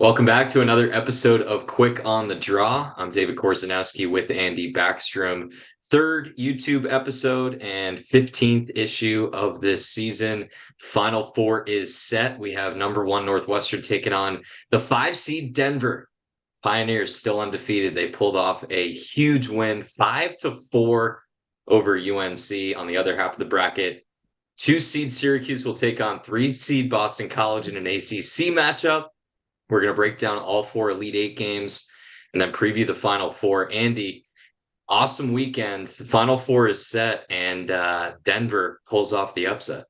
Welcome back to another episode of Quick on the Draw. I'm David Korzenowski with Andy Backstrom. Third YouTube episode and 15th issue of this season. Final four is set. We have number one Northwestern taking on the 5 seed Denver. Pioneers still undefeated. They pulled off a huge win, 5-4 over UNC on the other half of the bracket. 2 seed Syracuse will take on 3 seed Boston College in an ACC matchup. We're going to break down all four Elite Eight games and then preview the Final Four. Andy, awesome weekend. The Final Four is set, and Denver pulls off the upset.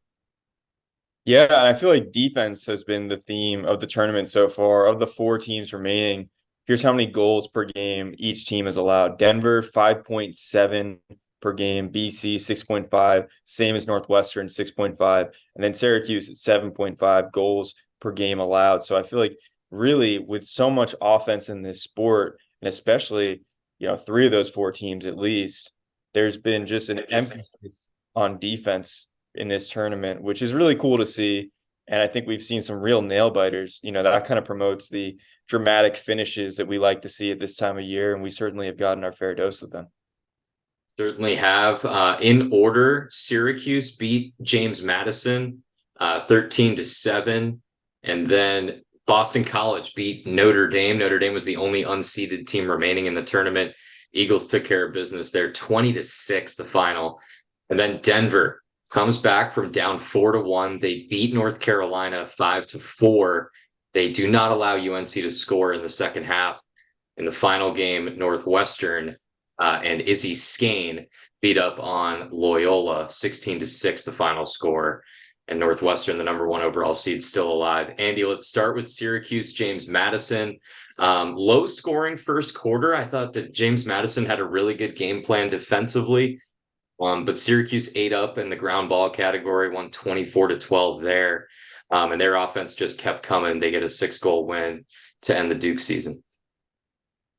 Yeah, and I feel like defense has been the theme of the tournament so far. Of the four teams remaining, here's how many goals per game each team has allowed. Denver, 5.7 per game. BC, 6.5. Same as Northwestern, 6.5. And then Syracuse at 7.5 goals per game allowed. So I feel like really with so much offense in this sport, and especially, three of those four teams at least, there's been just an emphasis on defense in this tournament, which is really cool to see. And I think we've seen some real nail biters. That kind of promotes the dramatic finishes that we like to see at this time of year. And we certainly have gotten our fair dose of them. Certainly have. In order, Syracuse beat James Madison 13-7. And then Boston College beat Notre Dame. Notre Dame was the only unseeded team remaining in the tournament. Eagles took care of business there, 20-6, the final. And then Denver comes back from down 4-1. They beat North Carolina 5-4. They do not allow UNC to score in the second half. In the final game, Northwestern and Izzy Skane beat up on Loyola 16-6, the final score. And Northwestern, the number one overall seed, still alive. Andy, let's start with Syracuse, James Madison. Low scoring first quarter. I thought that James Madison had a really good game plan defensively. But Syracuse ate up in the ground ball category, won 24-12 there. And their offense just kept coming. They get a 6-goal win to end the Duke season.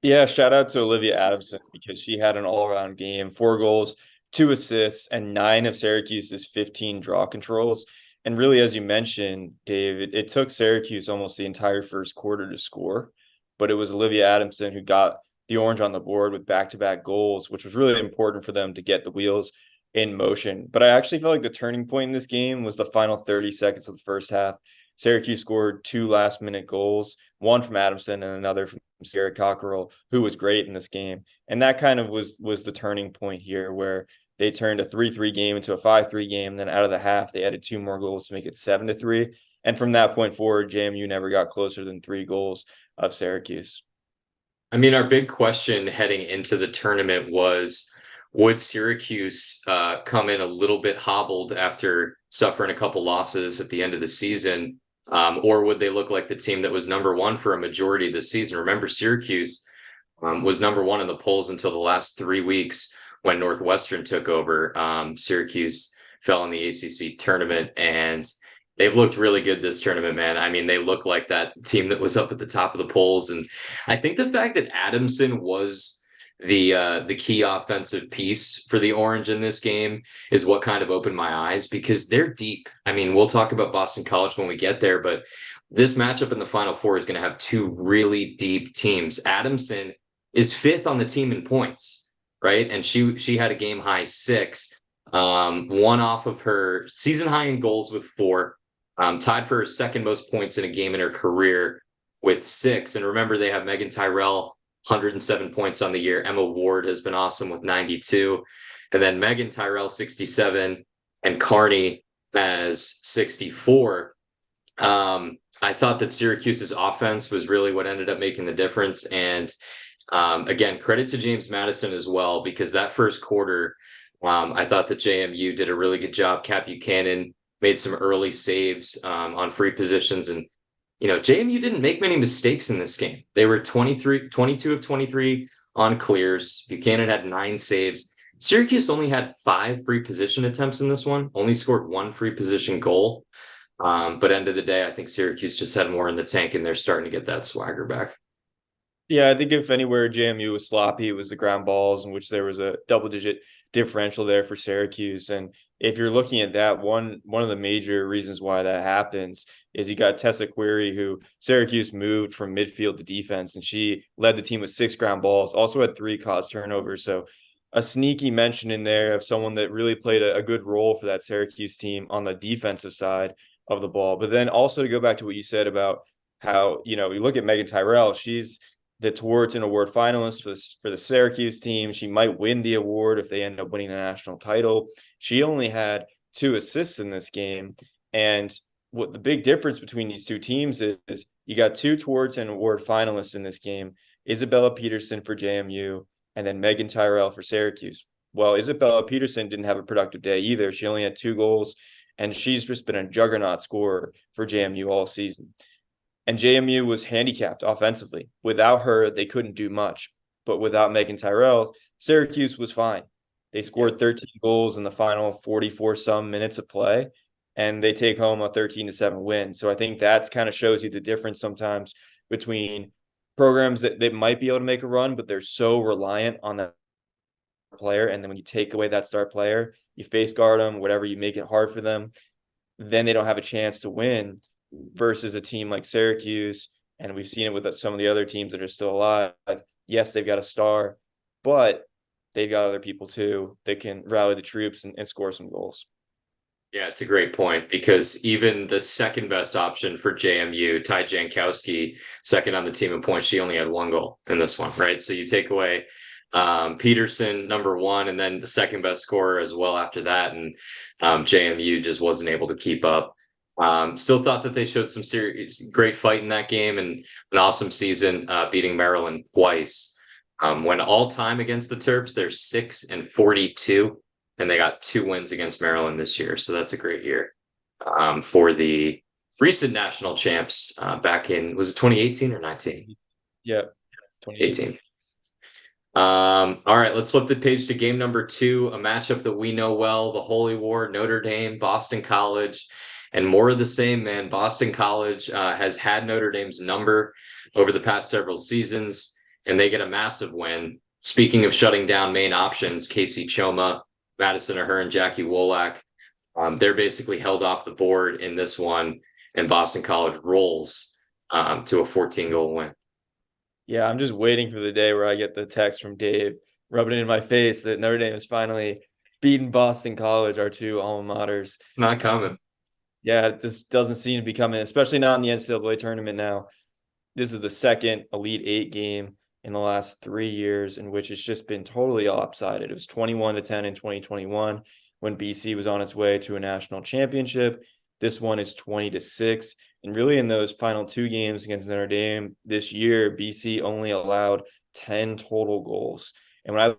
Yeah, shout out to Olivia Adamson because she had an all-around game, 4 goals, 2 assists, and 9 of Syracuse's 15 draw controls. And really, as you mentioned, Dave, it took Syracuse almost the entire first quarter to score, but it was Olivia Adamson who got the orange on the board with back-to-back goals, which was really important for them to get the wheels in motion. But I actually feel like the turning point in this game was the final 30 seconds of the first half. Syracuse scored 2 last-minute goals, one from Adamson and another from Sarah Cockerell, who was great in this game. And that kind of was the turning point here where they turned a 3-3 game into a 5-3 game. Then out of the half, they added 2 more goals to make it 7-3. And from that point forward, JMU never got closer than 3 goals of Syracuse. I mean, our big question heading into the tournament was, would Syracuse come in a little bit hobbled after suffering a couple losses at the end of the season? Or would they look like the team that was number one for a majority of the season? Remember, Syracuse was number one in the polls until the last 3 weeks when Northwestern took over. Syracuse fell in the ACC tournament, and they've looked really good this tournament, man. I mean, they look like that team that was up at the top of the polls. And I think the fact that Adamson was the key offensive piece for the Orange in this game is what kind of opened my eyes, because they're deep. I mean, we'll talk about Boston College when we get there, but this matchup in the Final Four is going to have 2 really deep teams. Adamson is 5th on the team in points, right? And she had a game high 6, one off of her season high in goals with 4, tied for her second most points in a game in her career with 6. And remember, they have Megan Tyrell, 107 points on the year. Emma Ward has been awesome with 92. And then Megan Tyrell, 67, and Carney has 64. I thought that Syracuse's offense was really what ended up making the difference. And again, credit to James Madison as well, because that first quarter, I thought that JMU did a really good job. Kat Buchanan made some early saves on free positions, and JMU didn't make many mistakes in this game. They were 22 of 23 on clears. Buchanan had 9 saves. Syracuse only had 5 free position attempts in this one, only scored 1 free position goal. But end of the day, I think Syracuse just had more in the tank, and they're starting to get that swagger back. Yeah, I think if anywhere JMU was sloppy, it was the ground balls, in which there was a double-digit differential there for Syracuse. And if you're looking at that, one of the major reasons why that happens is you got Tessa Query, who Syracuse moved from midfield to defense, and she led the team with 6 ground balls, also had 3 caused turnovers. So a sneaky mention in there of someone that really played a good role for that Syracuse team on the defensive side of the ball. But then also to go back to what you said about how, you look at Megan Tyrell, she's the Tewaaraton Award finalist for the Syracuse team. She might win the award if they end up winning the national title. She only had 2 assists in this game. And what the big difference between these two teams is you got 2 Tewaaraton Award finalists in this game, Isabella Peterson for JMU and then Megan Tyrell for Syracuse. Well, Isabella Peterson didn't have a productive day either. She only had 2 goals, and she's just been a juggernaut scorer for JMU all season. And JMU was handicapped offensively. Without her, they couldn't do much. But without Megan Tyrell, Syracuse was fine. They scored 13 goals in the final 44 some minutes of play, and they take home a 13-7 win. So I think that kind of shows you the difference sometimes between programs that might be able to make a run, but they're so reliant on that player. And then when you take away that star player, you face guard them, whatever, you make it hard for them, then they don't have a chance to win versus a team like Syracuse. And we've seen it with some of the other teams that are still alive. Yes, they've got a star, but they've got other people too that can rally the troops and score some goals. Yeah, it's a great point because even the second best option for JMU, Ty Jankowski, second on the team in points, she only had 1 goal in this one, right? So you take away Peterson, number 1, and then the second best scorer as well after that. And JMU just wasn't able to keep up. Still thought that they showed some serious, great fight in that game and an awesome season, beating Maryland twice. When all time against the Terps, they're 6-42, and they got 2 wins against Maryland this year. So that's a great year for the recent national champs back in, was it 2018 or 19? Yeah, 2018. All right, let's flip the page to game number 2, a matchup that we know well, the Holy War, Notre Dame, Boston College, and more of the same, man. Boston College has had Notre Dame's number over the past several seasons, and they get a massive win. Speaking of shutting down main options, Casey Choma, Madison Ahern, Jackie Wolak, they're basically held off the board in this one, and Boston College rolls to a 14-goal win. Yeah, I'm just waiting for the day where I get the text from Dave rubbing it in my face that Notre Dame has finally beaten Boston College, our 2 alma maters. Not coming. Yeah, this doesn't seem to be coming, especially not in the NCAA tournament now. This is the second Elite 8 game in the last 3 years in which it's just been totally lopsided. It was 21-10 in 2021 when BC was on its way to a national championship. This one is 20-6. And really in those final 2 games against Notre Dame this year, BC only allowed 10 total goals. And when I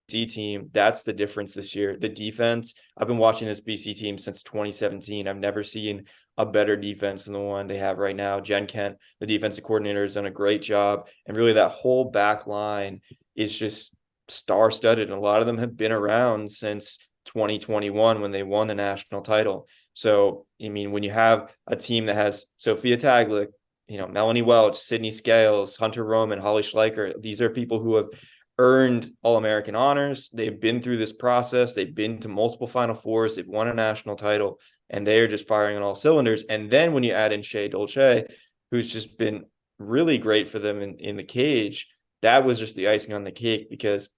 team, that's the difference this year. The defense, I've been watching this BC team since 2017. I've never seen a better defense than the one they have right now. Jen Kent, the defensive coordinator, has done a great job. And really that whole back line is just star-studded. And a lot of them have been around since 2021 when they won the national title. So, I mean, when you have a team that has Sophia Taglick, Melanie Welch, Sydney Scales, Hunter Roman, Holly Schleicher, these are people who have earned All-American honors. They've been through this process. They've been to multiple Final Fours. They've won a national title, and they are just firing on all cylinders. And then when you add in Shea Dolce, who's just been really great for them in the cage, that was just the icing on the cake because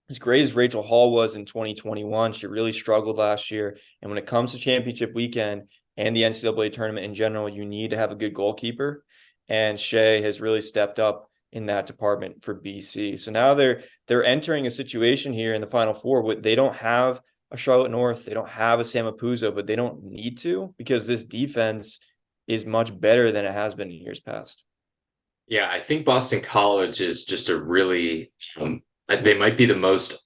as great as Rachel Hall was in 2021, she really struggled last year. And when it comes to championship weekend and the NCAA tournament in general, you need to have a good goalkeeper. And Shea has really stepped up in that department for BC. So now they're entering a situation here in the Final Four where they don't have a Charlotte North, they don't have a Sam Apuzzo, but they don't need to because this defense is much better than it has been in years past. Yeah, I think Boston College is just a really they might be the most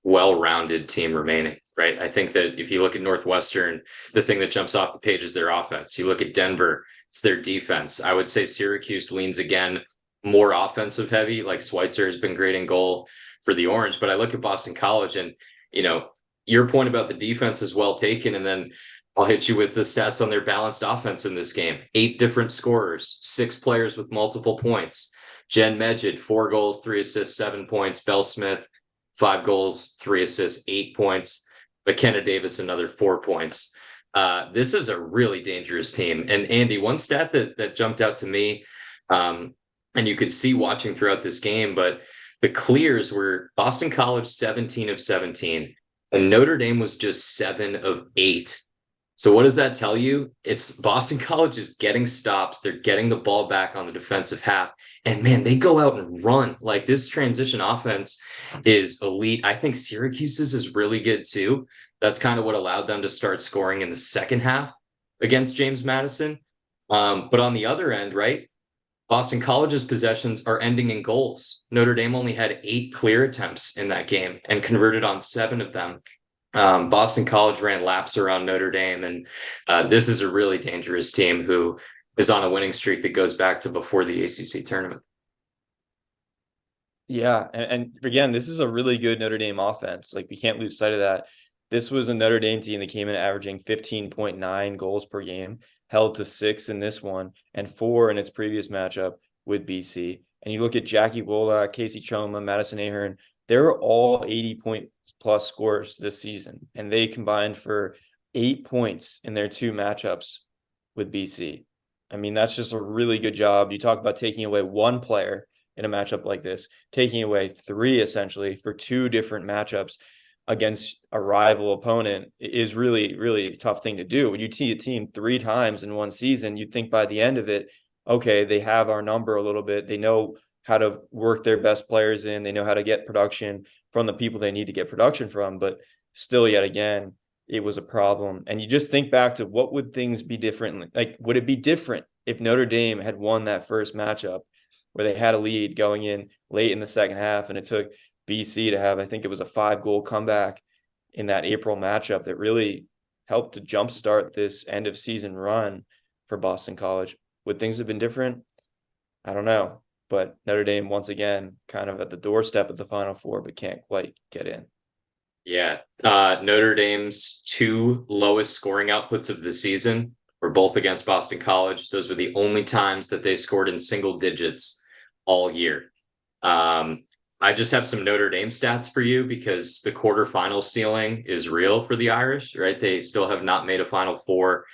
well-rounded team remaining, right? I think that if you look at Northwestern, the thing that jumps off the page is their offense. You look at Denver, it's their defense. I would say Syracuse leans again more offensive heavy, like Schweitzer has been great in goal for the Orange. But I look at Boston College and, your point about the defense is well taken. And then I'll hit you with the stats on their balanced offense in this game. 8 different scorers, 6 players with multiple points, Jen Medjid, 4 goals, 3 assists, 7 points. Bell Smith, 5 goals, 3 assists, 8 points. McKenna Davis, another 4 points. This is a really dangerous team. And Andy, one stat that jumped out to me, and you could see watching throughout this game, but the clears were Boston College 17 of 17, and Notre Dame was just 7 of 8. So what does that tell you? It's Boston College is getting stops. They're getting the ball back on the defensive half. And man, they go out and run. Like this transition offense is elite. I think Syracuse's is really good too. That's kind of what allowed them to start scoring in the second half against James Madison. But on the other end, right? Boston College's possessions are ending in goals. Notre Dame only had 8 clear attempts in that game and converted on 7 of them. Boston College ran laps around Notre Dame, and this is a really dangerous team who is on a winning streak that goes back to before the ACC tournament. Yeah, and again, this is a really good Notre Dame offense. Like we can't lose sight of that. This was a Notre Dame team that came in averaging 15.9 goals per game, held to 6 in this one and 4 in its previous matchup with BC. And you look at Jackie Wola, Casey Choma, Madison Ahern, they're all 80-point plus scores this season, and they combined for 8 points in their 2 matchups with BC. I mean, that's just a really good job. You talk about taking away 1 player in a matchup like this, taking away 3 essentially for 2 different matchups against a rival opponent is really, really a tough thing to do. When you see a team 3 times in one season, you'd think by the end of it, okay, they have our number a little bit. They know how to work their best players in. They know how to get production from the people they need to get production from. But still, yet again, it was a problem. And you just think back to what would things be different? Like, would it be different if Notre Dame had won that first matchup where they had a lead going in late in the second half and it took BC to have, I think it was a 5-goal comeback in that April matchup that really helped to jumpstart this end of season run for Boston College? Would things have been different? I don't know. But Notre Dame, once again, kind of at the doorstep of the Final Four, but can't quite get in. Yeah. Notre Dame's 2 lowest scoring outputs of the season were both against Boston College. Those were the only times that they scored in single digits all year. I just have some Notre Dame stats for you because the quarterfinal ceiling is real for the Irish, right? They still have not made a Final Four.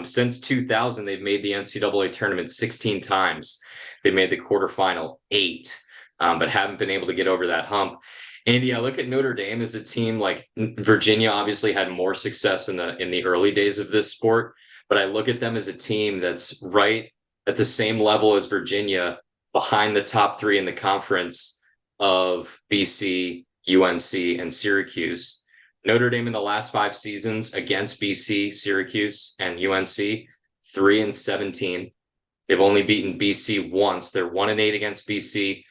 Since 2000, they've made the NCAA tournament 16 times. They made the quarterfinal 8, but haven't been able to get over that hump. Andy, I look at Notre Dame as a team like Virginia obviously had more success in the early days of this sport, but I look at them as a team that's right at the same level as Virginia, behind the top 3 in the conference of BC, UNC, and Syracuse. Notre Dame in the last 5 seasons against BC, Syracuse, and UNC, 3 and 17. They've only beaten BC once. They're 1 and 8 against BC,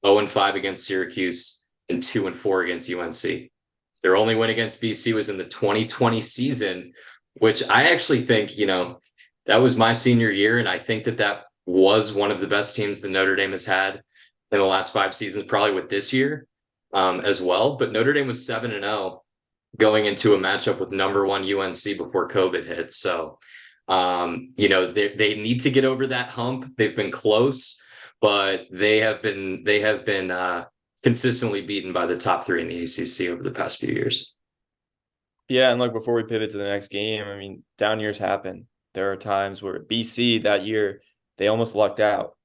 0 and 5 against Syracuse, and 2 and 4 against UNC. Their only win against BC was in the 2020 season, which I actually think, that was my senior year. And I think that was one of the best teams that Notre Dame has had in the last 5 seasons, probably with this year as well. But Notre Dame was 7 and 0 going into a matchup with number 1 UNC before COVID hit. So, they need to get over that hump. They've been close, but they have been consistently beaten by the top 3 in the ACC over the past few years. Yeah, and before we pivot to the next game, I mean, down years happen. There are times where BC that year, they almost lucked out.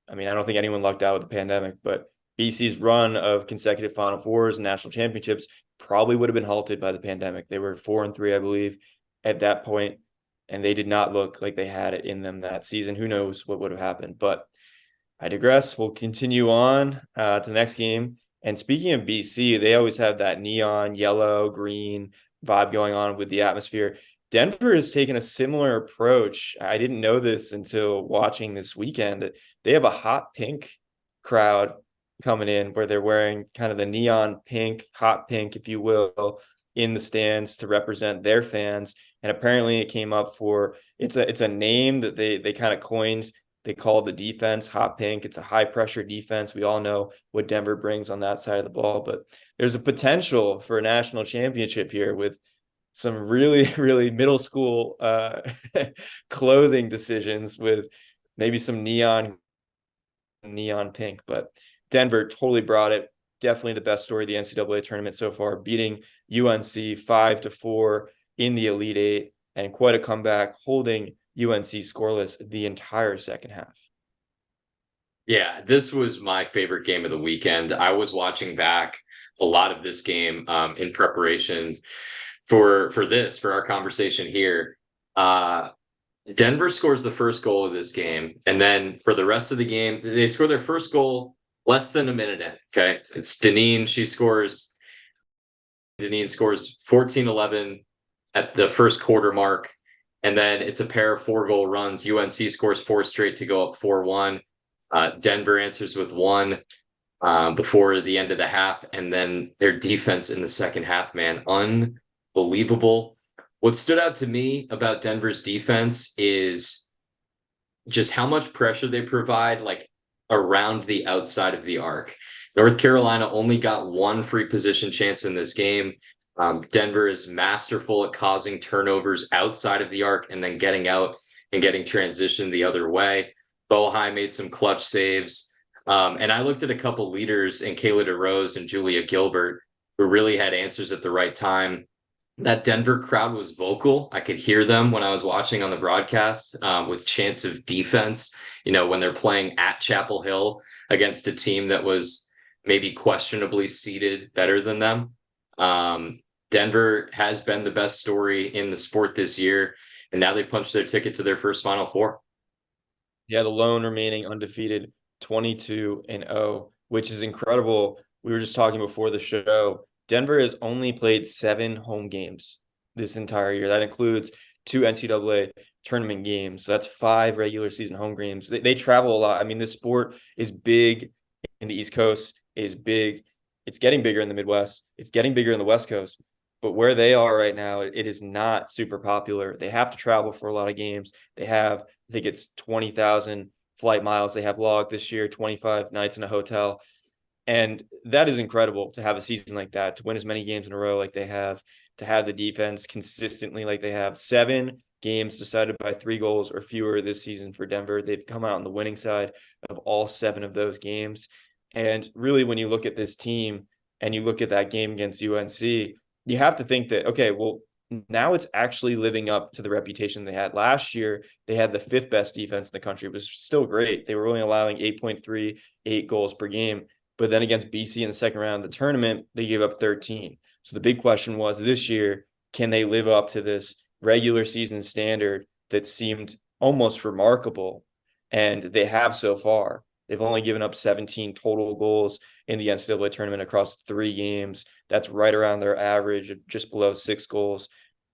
I mean, I don't think anyone lucked out with the pandemic, but BC's run of consecutive Final Fours and national championships probably would have been halted by the pandemic. They were 4 and 3, I believe, at that point, and they did not look like they had it in them that season. Who knows what would have happened? But I digress. We'll continue on to the next game. And speaking of BC, they always have that neon yellow, green vibe going on with the atmosphere. Denver has taken a similar approach. I didn't know this until watching this weekend, that they have a hot pink crowd coming in where they're wearing kind of the neon pink, hot pink, if you will, in the stands to represent their fans. And apparently it came up for, it's a name that they kind of coined. They call the defense hot pink. It's a high pressure defense. We all know what Denver brings on that side of the ball, but there's a potential for a national championship here with some really, really middle school clothing decisions with maybe some neon neon pink, but Denver totally brought it. Definitely the best story of the NCAA tournament so far, beating UNC 5-4 in the Elite Eight, and quite a comeback, holding UNC scoreless the entire second half. Yeah, this was my favorite game of the weekend. I was watching back a lot of this game in preparation for our conversation here. Uh, Denver scores the first goal of this game, and then for the rest of the game, they score their first goal less than a minute in. Okay, it's Deneen. Deneen scores 14-11 at the first quarter mark, and then it's a pair of 4-goal runs. UNC scores 4 straight to go up 4-1. Denver answers with 1 before the end of the half, and then their defense in the second half, man, unbelievable. What stood out to me about Denver's defense is just how much pressure they provide, like around the outside of the arc. North Carolina only got 1 free position chance in this game. Denver is masterful at causing turnovers outside of the arc and then getting out and getting transition the other way. Bohai made some clutch saves. And I looked at a couple leaders in Kayla DeRose and Julia Gilbert who really had answers at the right time. That Denver crowd was vocal. I could hear them when I was watching on the broadcast with chants of defense, when they're playing at Chapel Hill against a team that was maybe questionably seeded better than them. Denver has been the best story in the sport this year, and now they've punched their ticket to their first Final Four. Yeah, the lone remaining undefeated 22-0, which is incredible. We were just talking before the show. Denver has only played 7 home games this entire year. That includes 2 NCAA tournament games. So that's 5 regular season home games. They travel a lot. I mean, this sport is big in the East Coast, is big. It's getting bigger in the Midwest. It's getting bigger in the West Coast. But where they are right now, it is not super popular. They have to travel for a lot of games. They have, I think it's 20,000 flight miles they have logged this year, 25 nights in a hotel. And that is incredible to have a season like that, to win as many games in a row like they have, to have the defense consistently like they have. 7 games decided by 3 goals or fewer this season for Denver. They've come out on the winning side of all 7 of those games. And really, when you look at this team and you look at that game against UNC, you have to think that, okay, well, now it's actually living up to the reputation they had last year. They had the 5th best defense in the country. It was still great. They were only allowing 8.38 goals per game. But then against BC in the second round of the tournament, they gave up 13. So the big question was this year, can they live up to this regular season standard that seemed almost remarkable? And they have so far. They've only given up 17 total goals in the NCAA tournament across 3 games. That's right around their average of just below 6 goals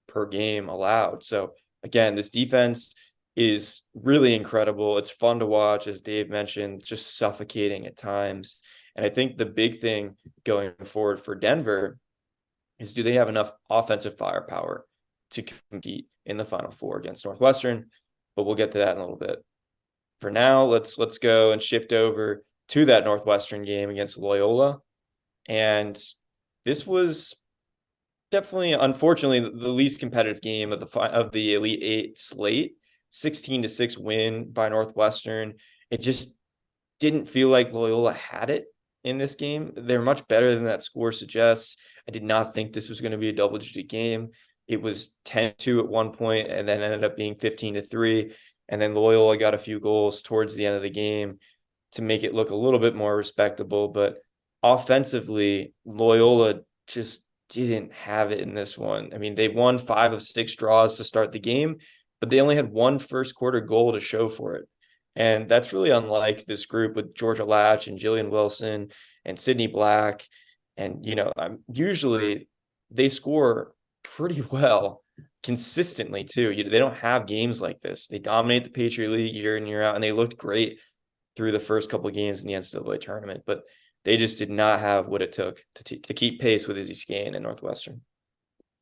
per game allowed. So again, this defense is really incredible. It's fun to watch, as Dave mentioned, just suffocating at times. And I think the big thing going forward for Denver is, do they have enough offensive firepower to compete in the Final Four against Northwestern? But we'll get to that in a little bit. For now, let's go and shift over to that Northwestern game against Loyola. And this was definitely, unfortunately, the least competitive game of the Elite Eight slate. 16-6 win by Northwestern. It just didn't feel like Loyola had it in this game. They're much better than that score suggests. I did not think this was going to be a double-digit game. It was 10-2 at one point and then ended up being 15-3. And then Loyola got a few goals towards the end of the game to make it look a little bit more respectable. But offensively, Loyola just didn't have it in this one. I mean, they won 5 of 6 draws to start the game, but they only had 1 first quarter goal to show for it. And that's really unlike this group with Georgia Latch and Jillian Wilson and Sydney Black. And, usually they score pretty well consistently too. They don't have games like this. They dominate the Patriot League year in, year out, and they looked great through the first couple of games in the NCAA tournament, but they just did not have what it took to keep pace with Izzy Skane and Northwestern.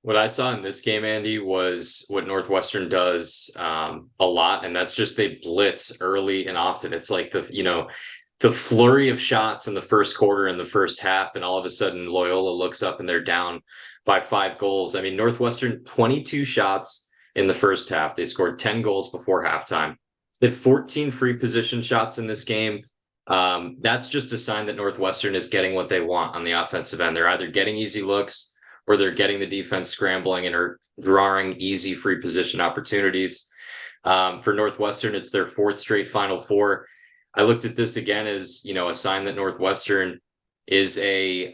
What I saw in this game, Andy, was what Northwestern does a lot, and that's just they blitz early and often. It's like the flurry of shots in the first quarter and the first half, and all of a sudden Loyola looks up and they're down by 5 goals. I mean, Northwestern, 22 shots in the first half. They scored 10 goals before halftime. They had 14 free position shots in this game. That's just a sign that Northwestern is getting what they want on the offensive end. They're either getting easy looks or they're getting the defense scrambling and are drawing easy free position opportunities. For Northwestern, it's their fourth straight Final Four. I looked at this again as, a sign that Northwestern is a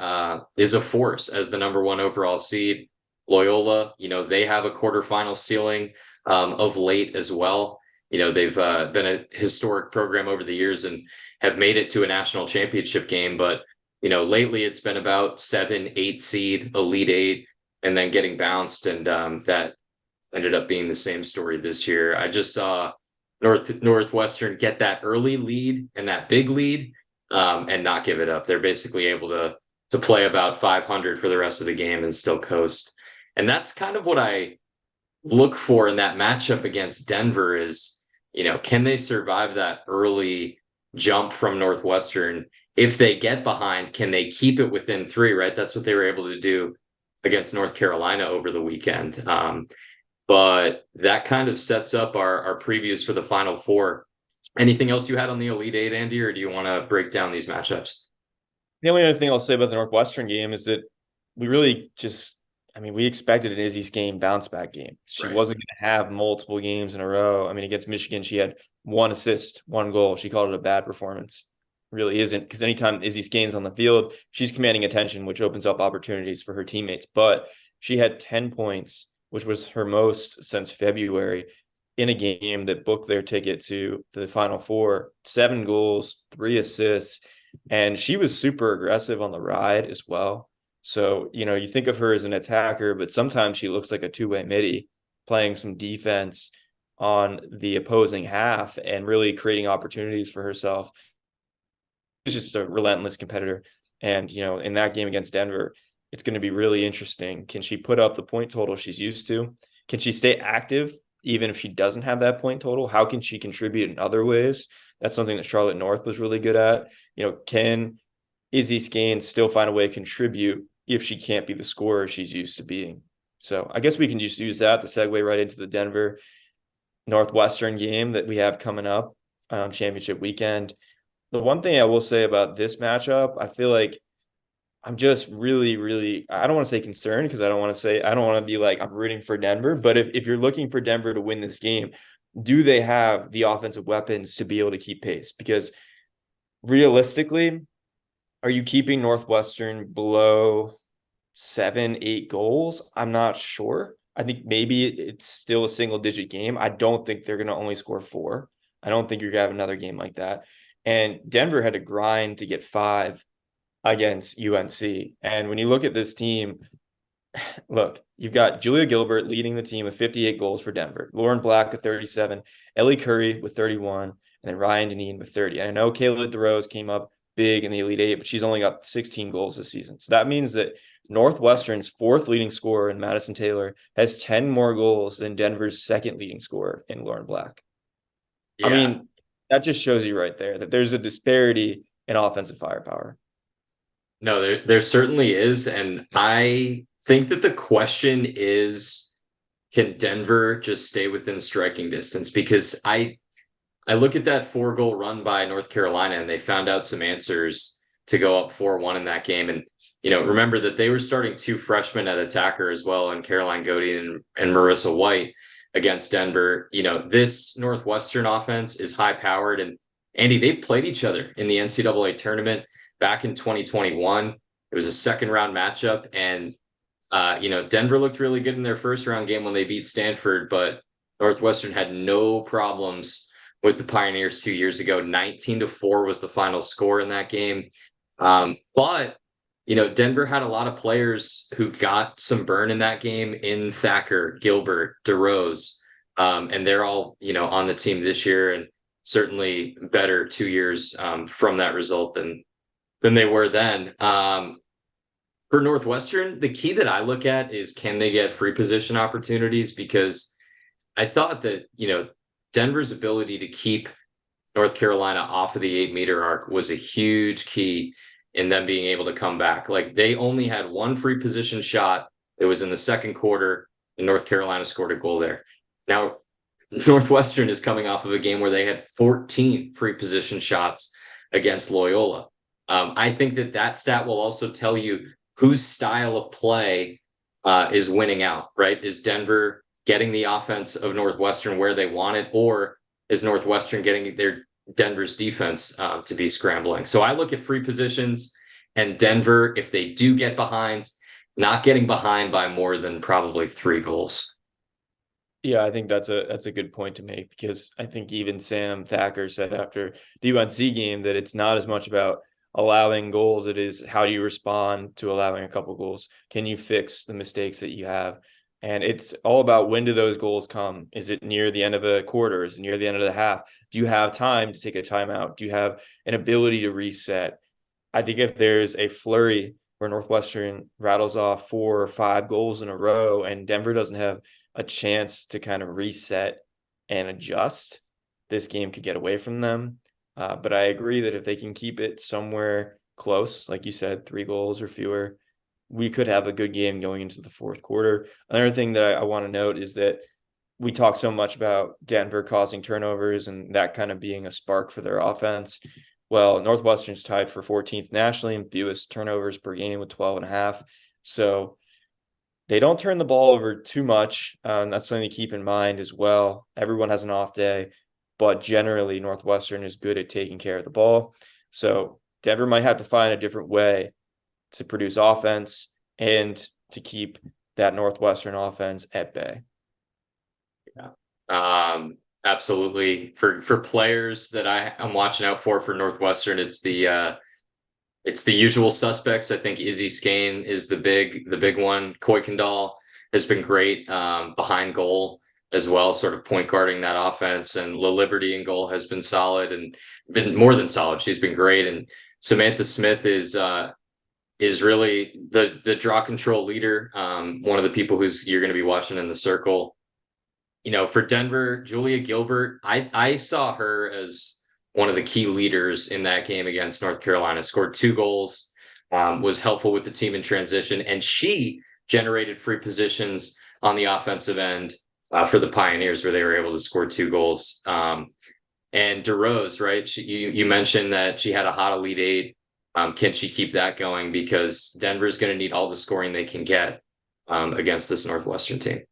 force as the number one overall seed. Loyola, they have a quarterfinal ceiling of late as well. They've been a historic program over the years and have made it to a national championship game, but lately it's been about 7, 8 seed, Elite Eight, and then getting bounced, and that ended up being the same story this year. I just saw Northwestern get that early lead and that big lead, and not give it up. They're basically able to play about 500 for the rest of the game and still coast. And that's kind of what I look for in that matchup against Denver is, can they survive that early jump from Northwestern? If they get behind, can they keep it within 3, right? That's what they were able to do against North Carolina over the weekend. But that kind of sets up our previews for the Final Four. Anything else you had on the Elite Eight, Andy, or do you want to break down these matchups? The only other thing I'll say about the Northwestern game is that we really just, we expected an Izzy Skane bounce back game. She wasn't going to have multiple games in a row. Against Michigan, she had 1 assist, 1 goal. She called it a bad performance. Really isn't, because anytime Izzy Skane's on the field, she's commanding attention, which opens up opportunities for her teammates. But she had 10 points, which was her most since February, in a game that booked their ticket to the Final Four. 7 goals, 3 assists, and she was super aggressive on the ride as well. So, you think of her as an attacker, but sometimes she looks like a two-way midi, playing some defense on the opposing half and really creating opportunities for herself. She's just a relentless competitor. And, in that game against Denver, it's going to be really interesting. Can she put up the point total she's used to? Can she stay active even if she doesn't have that point total? How can she contribute in other ways? That's something that Charlotte North was really good at. Can Izzy Skane still find a way to contribute if she can't be the scorer she's used to being? So I guess we can just use that to segue right into the Denver Northwestern game that we have coming up championship weekend. The one thing I will say about this matchup, I feel like I'm just really, really, I don't want to say concerned, because I don't want to be like I'm rooting for Denver. But if you're looking for Denver to win this game, do they have the offensive weapons to be able to keep pace? Because realistically, are you keeping Northwestern below 7, 8 goals? I'm not sure. I think maybe it's still a single-digit game. I don't think they're going to only score 4. I don't think you're going to have another game like that. And Denver had to grind to get 5 against UNC. And when you look at this team, look, you've got Julia Gilbert leading the team with 58 goals for Denver, Lauren Black with 37, Ellie Curry with 31, and then Ryan Deneen with 30. And I know Kayla DeRose came up big in the Elite Eight, but she's only got 16 goals this season. So that means that Northwestern's 4th leading scorer in Madison Taylor has 10 more goals than Denver's 2nd leading scorer in Lauren Black. Yeah. That just shows you right there that there's a disparity in offensive firepower. No, there certainly is. And I think that the question is, can Denver just stay within striking distance? Because I look at that 4-goal run by North Carolina, and they found out some answers to go up 4-1 in that game. And, remember that they were starting 2 freshmen at attacker as well, and Caroline Godin and Marissa White against Denver. This Northwestern offense is high powered. And Andy, they've played each other in the NCAA tournament back in 2021. It was a 2nd round matchup. And, Denver looked really good in their 1st round game when they beat Stanford, but Northwestern had no problems with the Pioneers 2 years ago. 19-4 was the final score in that game. But Denver had a lot of players who got some burn in that game in Thacker, Gilbert, DeRose. And they're all, on the team this year, and certainly better 2 years from that result than they were then. For Northwestern, the key that I look at is, can they get free position opportunities? Because I thought that, Denver's ability to keep North Carolina off of the 8-meter arc was a huge key in them being able to come back. Like, they only had 1 free position shot. It was in the 2nd quarter, and North Carolina scored a goal there. Now, Northwestern is coming off of a game where they had 14 free position shots against Loyola. I think that stat will also tell you whose style of play is winning out, right? Is Denver getting the offense of Northwestern where they want it, or is Northwestern getting Denver's defense to be scrambling? So I look at free positions and Denver, if they do get behind, not getting behind by more than probably 3 goals. Yeah, I think that's a good point to make, because I think even Sam Thacker said after the UNC game that it's not as much about allowing goals. It is, how do you respond to allowing a couple goals? Can you fix the mistakes that you have? And it's all about, when do those goals come? Is it near the end of a quarter? Is it near the end of the half? Do you have time to take a timeout? Do you have an ability to reset? I think if there's a flurry where Northwestern rattles off 4 or 5 goals in a row and Denver doesn't have a chance to kind of reset and adjust, this game could get away from them. But I agree that if they can keep it somewhere close, like you said, 3 goals or fewer, we could have a good game going into the fourth quarter. Another thing that I want to note is that we talk so much about Denver causing turnovers and that kind of being a spark for their offense. Well, Northwestern's tied for 14th nationally in fewest turnovers per game with 12.5. So they don't turn the ball over too much. That's something to keep in mind as well. Everyone has an off day, but generally Northwestern is good at taking care of the ball. So Denver might have to find a different way to produce offense and to keep that Northwestern offense at bay. Absolutely. For players that I'm watching out for Northwestern, it's the usual suspects. I think Izzy Skane is the big one. Kuykendall has been great behind goal as well, sort of point guarding that offense. And La Liberty in goal has been solid and been more than solid. She's been great. And Samantha Smith is really the draw control leader. One of the people you're going to be watching in the circle. For Denver, Julia Gilbert, I saw her as one of the key leaders in that game against North Carolina. Scored 2 goals, was helpful with the team in transition, and she generated free positions on the offensive end for the Pioneers, where they were able to score 2 goals. And DeRose, right? You mentioned that she had a hot Elite Eight. Can she keep that going? Because Denver's going to need all the scoring they can get against this Northwestern team.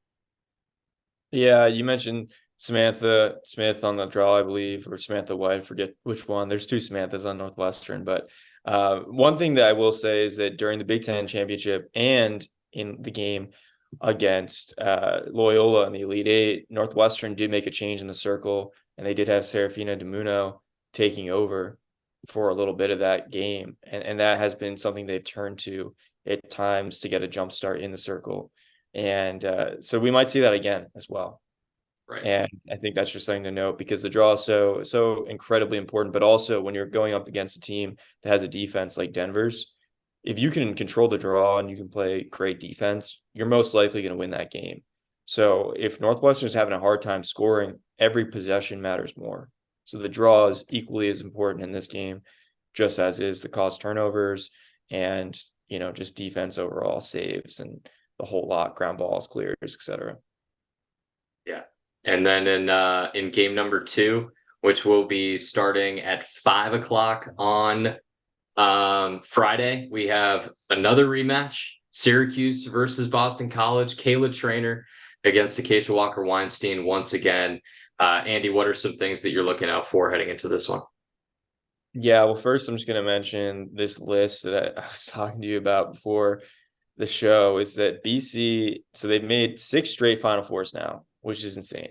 Yeah, you mentioned Samantha Smith on the draw, I believe, or Samantha White, I forget which one. There's 2 Samanthas on Northwestern. But one thing that I will say is that during the Big Ten championship and in the game against Loyola in the Elite Eight, Northwestern did make a change in the circle, and they did have Serafina DeMuno taking over for a little bit of that game. And that has been something they've turned to at times to get a jump start in the circle. And so we might see that again as well. Right. And I think that's just something to note, because the draw is so incredibly important. But also, when you're going up against a team that has a defense like Denver's, if you can control the draw and you can play great defense, you're most likely going to win that game. So if Northwestern's having a hard time scoring, every possession matters more. So the draw is equally as important in this game, just as is the cause turnovers and, just defense overall, saves and the whole lot, ground balls, clears, etc. Yeah. And then in game number 2, which will be starting at 5 o'clock on Friday, we have another rematch: Syracuse versus Boston College. Kayla Trainer against Acacia Walker Weinstein once again. Andy, what are some things that you're looking out for heading into this one? Yeah, well, first I'm just going to mention this list that I was talking to you about before the show. Is that BC, so they've made 6 straight Final Fours now, which is insane.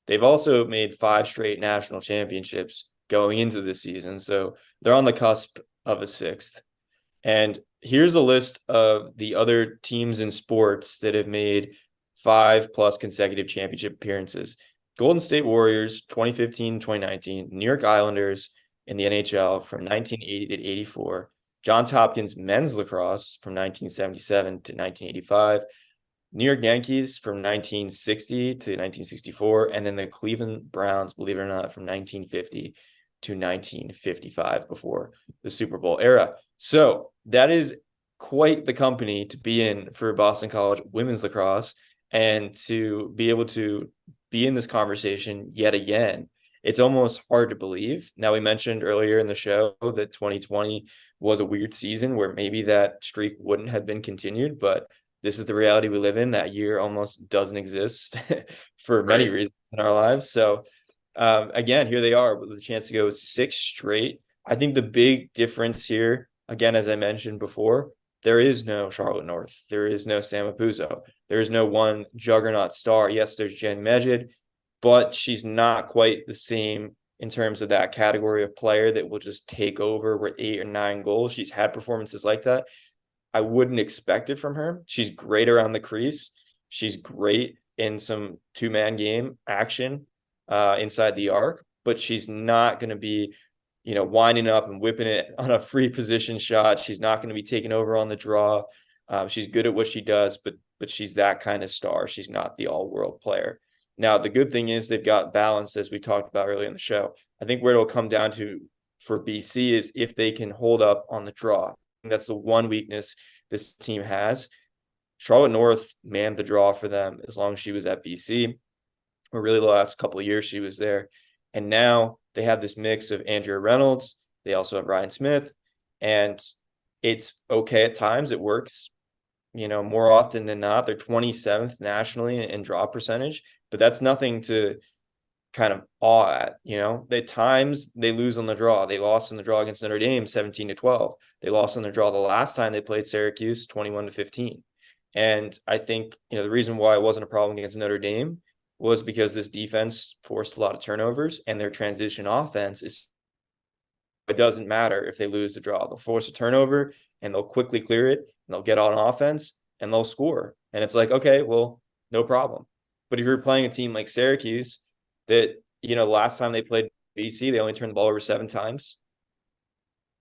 They've also made 5 straight national championships going into this season, so they're on the cusp of a 6th. And here's a list of the other teams in sports that have made 5+ consecutive championship appearances: Golden State Warriors 2015, 2019, New York Islanders in the NHL from 1980 to 84, Johns Hopkins men's lacrosse from 1977 to 1985, New York Yankees from 1960 to 1964, and then the Cleveland Browns, believe it or not, from 1950 to 1955, before the Super Bowl era. So that is quite the company to be in for Boston College women's lacrosse, and to be able to be in this conversation yet again. it's almost hard to believe. Now, we mentioned earlier in the show that 2020 was a weird season where maybe that streak wouldn't have been continued, but this is the reality we live in. That year almost doesn't exist for many Right. reasons in our lives. So, again, here they are with a chance to go 6 straight. I think the big difference here, again, as I mentioned before, there is no Charlotte North. There is no Sam Apuzzo. There is no one juggernaut star. Yes, there's Jen Medjid, but she's not quite the same in terms of that category of player that will just take over with 8 or 9 goals. She's had performances like that. I wouldn't expect it from her. She's great around the crease. She's great in some two-man game action inside the arc, but she's not going to be, winding up and whipping it on a free position shot. She's not going to be taking over on the draw. She's good at what she does, but she's that kind of star. She's not the all-world player. Now, the good thing is they've got balance, as we talked about earlier in the show. I think where it'll come down to for BC is if they can hold up on the draw. That's the one weakness this team has. Charlotte North manned the draw for them as long as she was at BC, or really the last couple of years she was there. And now they have this mix of Andrea Reynolds. They also have Ryan Smith, and it's okay at times. It works, more often than not. They're 27th nationally in draw percentage, but that's nothing to kind of awe at. At times they lose on the draw. They lost in the draw against Notre Dame 17-12. They lost on the draw the last time they played Syracuse 21-15. And I think, the reason why it wasn't a problem against Notre Dame was because this defense forced a lot of turnovers, and their transition offense is, it doesn't matter if they lose the draw. They'll force a turnover and they'll quickly clear it, and they'll get on offense and they'll score. And it's like, okay, well, no problem. But if you're playing a team like Syracuse that, last time they played BC, they only turned the ball over 7 times.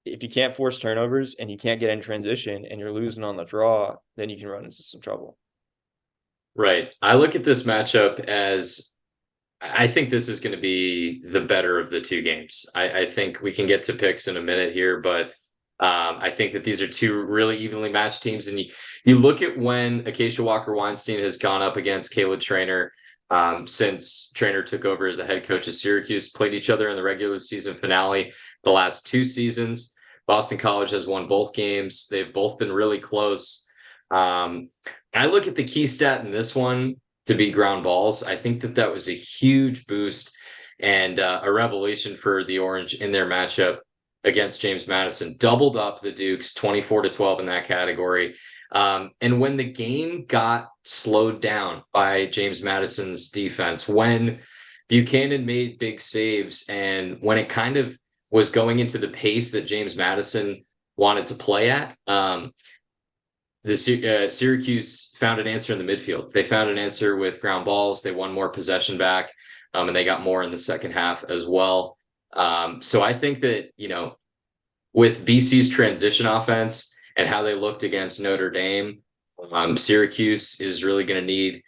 If you can't force turnovers and you can't get in transition and you're losing on the draw, then you can run into some trouble. Right. I look at this matchup as I think this is going to be the better of the two games. I think we can get to picks in a minute here, but I think that these are two really evenly matched teams. And you look at when Acacia Walker-Weinstein has gone up against Kayla Trainer since Trainer took over as the head coach of Syracuse, played each other in the regular season finale the last 2 seasons. Boston College has won both games. They've both been really close. I look at the key stat in this one to be ground balls. I think that was a huge boost and a revelation for the Orange in their matchup against James Madison. Doubled up the Dukes 24-12 in that category. And when the game got slowed down by James Madison's defense, when Buchanan made big saves, and when it kind of was going into the pace that James Madison wanted to play at, Syracuse found an answer in the midfield. They found an answer with ground balls. They won more possession back, and they got more in the second half as well. So I think that, with BC's transition offense and how they looked against Notre Dame, Syracuse is really going to need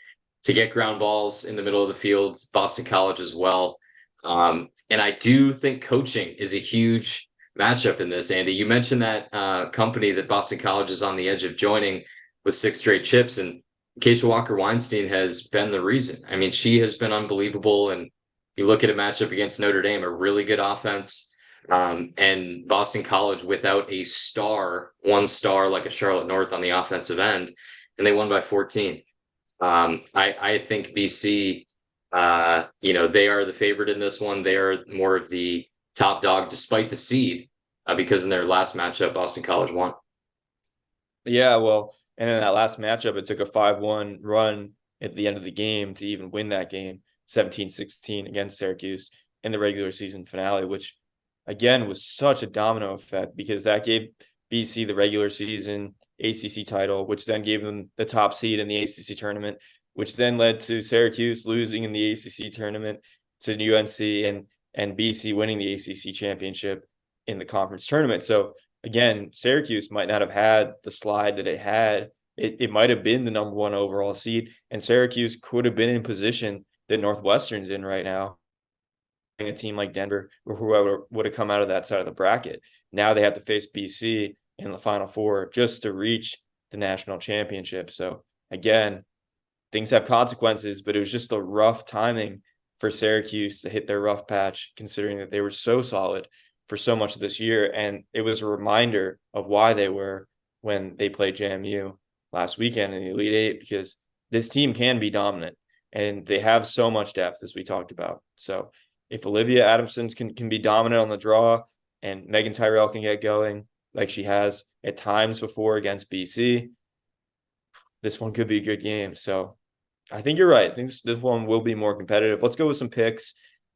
to get ground balls in the middle of the field, Boston College as well. And I do think coaching is a huge matchup in this, Andy. You mentioned that company that Boston College is on the edge of joining with 6 straight chips, and Keisha Walker-Weinstein has been the reason. I mean, she has been unbelievable, and you look at a matchup against Notre Dame, a really good offense, and Boston College without a star, one star like a Charlotte North on the offensive end, and they won by 14. I think BC, they are the favorite in this one. They are more of the top dog despite the seed, because in their last matchup, Boston College won. Yeah, well, and in that last matchup, it took a 5-1 run at the end of the game to even win that game, 17-16 against Syracuse in the regular season finale, which again was such a domino effect because that gave BC the regular season ACC title, which then gave them the top seed in the ACC tournament, which then led to Syracuse losing in the ACC tournament to UNC and BC winning the ACC championship in the conference tournament. So again, Syracuse might not have had the slide that it had. It might have been the number 1 overall seed, and Syracuse could have been in position that Northwestern's in right now. A team like Denver or whoever would have come out of that side of the bracket. Now they have to face BC in the Final Four just to reach the national championship. So again, things have consequences, but it was just a rough timing for Syracuse to hit their rough patch, considering that they were so solid for so much of this year. And it was a reminder of why they were when they played JMU last weekend in the Elite Eight, because this team can be dominant and they have so much depth, as we talked about. So if Olivia Adamson can be dominant on the draw and Megan Tyrell can get going like she has at times before against BC, this one could be a good game. So I think you're right. I think this one will be more competitive. Let's go with some picks.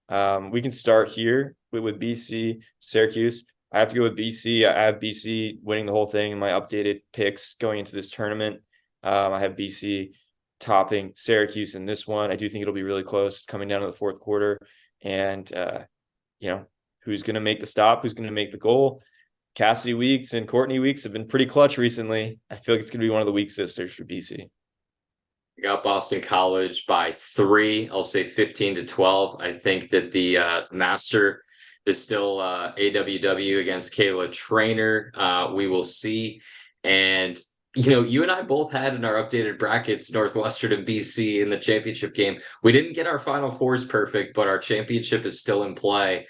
We can start here with BC, Syracuse. I have to go with BC. I have BC winning the whole thing in my updated picks going into this tournament. I have BC topping Syracuse in this one. I do think it'll be really close. It's coming down to the fourth quarter. And, who's going to make the stop? Who's going to make the goal? Cassidy Weeks and Courtney Weeks have been pretty clutch recently. I feel like it's going to be one of the Weeks sisters for BC. I got Boston College by 3. I'll say 15-12. I think that the master is still AWW against Kayla Trainer. We will see. And, you and I both had in our updated brackets Northwestern and BC in the championship game. We didn't get our Final Fours perfect, but our championship is still in play.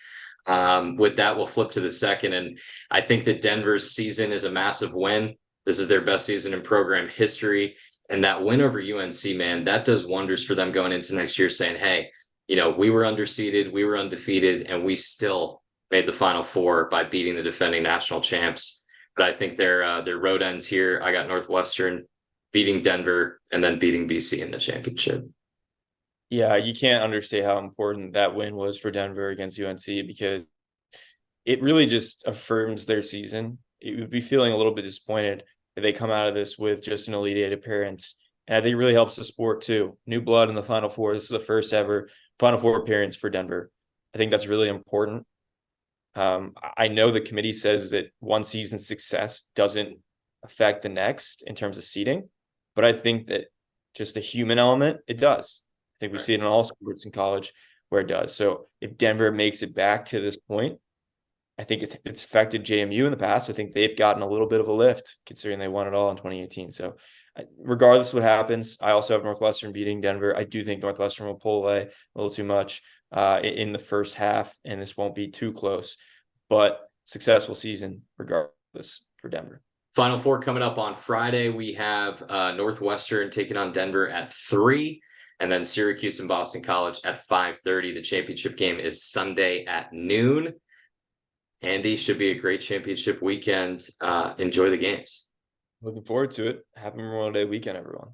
With that, we'll flip to the second. And I think that Denver's season is a massive win. This is their best season in program history. And that win over UNC, man, that does wonders for them going into next year, saying, hey, we were underseeded, we were undefeated, and we still made the Final Four by beating the defending national champs. But I think their road ends here. I got Northwestern beating Denver and then beating BC in the championship. Yeah, you can't understate how important that win was for Denver against UNC, because it really just affirms their season. It would be feeling a little bit disappointed if they come out of this with just an Elite Eight appearance. And I think it really helps the sport too. New blood in the Final Four. This is the first ever Final Four appearance for Denver. I think that's really important. I know the committee says that one season success doesn't affect the next in terms of seeding, but I think that just the human element, it does. I think we see it in all sports in college where it does. So if Denver makes it back to this point, I think it's affected JMU in the past. I think they've gotten a little bit of a lift considering they won it all in 2018. So regardless of what happens, I also have Northwestern beating Denver. I do think Northwestern will pull away a little too much in the first half, and this won't be too close, but successful season regardless for Denver. Final Four coming up on Friday. We have Northwestern taking on Denver at 3, and then Syracuse and Boston College at 5:30. The championship game is Sunday at noon. Andy, should be a great championship weekend. Enjoy the games. Looking forward to it. Happy Memorial Day weekend, everyone.